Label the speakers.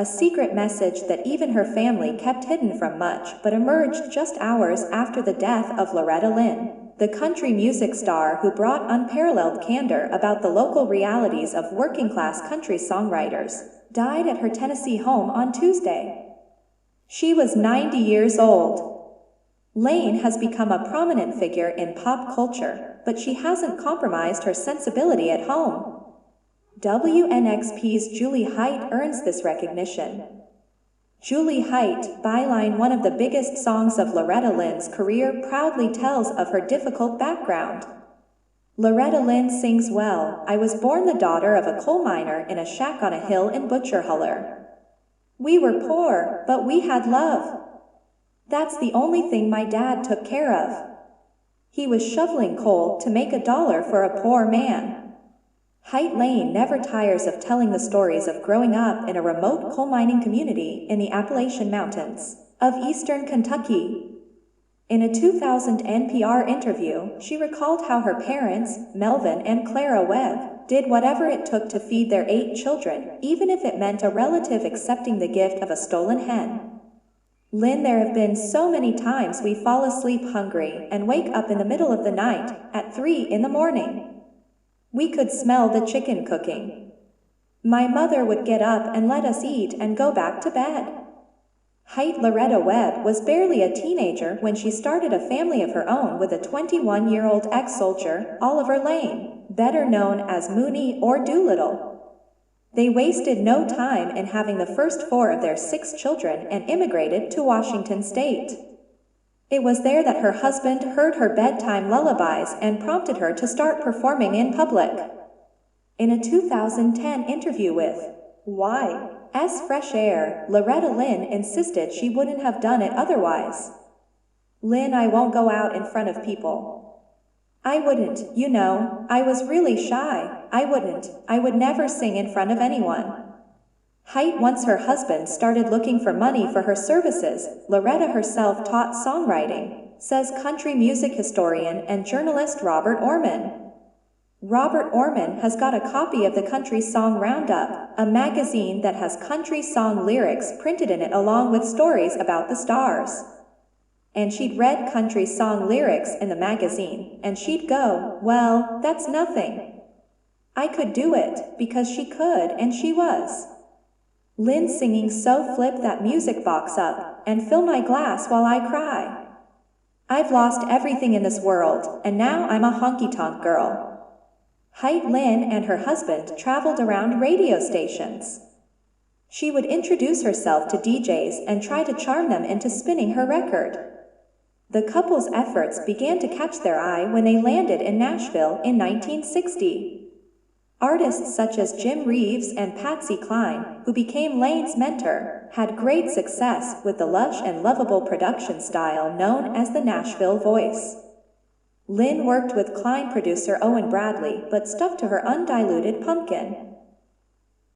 Speaker 1: a secret message that even her family kept hidden from much, but emerged just hours after the death of Loretta Lynn, the country music star who brought unparalleled candor about the local realities of working-class country songwriters, died at her Tennessee home on Tuesday. She was 90 years old. Lane has become a prominent figure in pop culture, but she hasn't compromised her sensibility at home. WNXP's Julie Height earns this recognition. Julie Height, byline one of the biggest songs of Loretta Lynn's career, proudly tells of her difficult background. Loretta Lynn sings well. I was born the daughter of a coal miner in a shack on a hill in Butcherhuller. We were poor, but we had love. That's the only thing my dad took care of. He was shoveling coal to make $1 for a poor man. Height Lane never tires of telling the stories of growing up in a remote coal mining community in the Appalachian Mountains of eastern Kentucky. In a 2000 NPR interview, she recalled how her parents, Melvin and Clara Webb, did whatever it took to feed their 8 children, even if it meant a relative accepting the gift of a stolen hen. Lynn, there have been so many times we fall asleep hungry and wake up in the middle of the night, at 3 in the morning. We could smell the chicken cooking. My mother would get up and let us eat and go back to bed. Height Loretta Webb was barely a teenager when she started a family of her own with a 21-year-old ex-soldier, Oliver Lane, better known as Mooney or Doolittle. They wasted no time in having the first 4 of their 6 children and immigrated to Washington State. It was there that her husband heard her bedtime lullabies and prompted her to start performing in public. In a 2010 interview with Y.S. Fresh Air, Loretta Lynn insisted she wouldn't have done it otherwise. Lynn, I won't go out in front of people. I wouldn't, I was really shy. I would never sing in front of anyone. Height, once her husband started looking for money for her services, Loretta herself taught songwriting, says country music historian and journalist Robert Orman. Robert Orman has got a copy of the Country Song Roundup, a magazine that has country song lyrics printed in it along with stories about the stars. And she'd read country song lyrics in the magazine, and she'd go, well, that's nothing. I could do it, because she could and she was. Lynn singing so flip that music box up, and fill my glass while I cry. I've lost everything in this world, and now I'm a honky-tonk girl. Height Lynn and her husband traveled around radio stations. She would introduce herself to DJs and try to charm them into spinning her record. The couple's efforts began to catch their eye when they landed in Nashville in 1960. Artists such as Jim Reeves and Patsy Cline, who became Lane's mentor, had great success with the lush and lovable production style known as the Nashville voice. Lynn worked with Cline producer Owen Bradley but stuck to her undiluted pumpkin.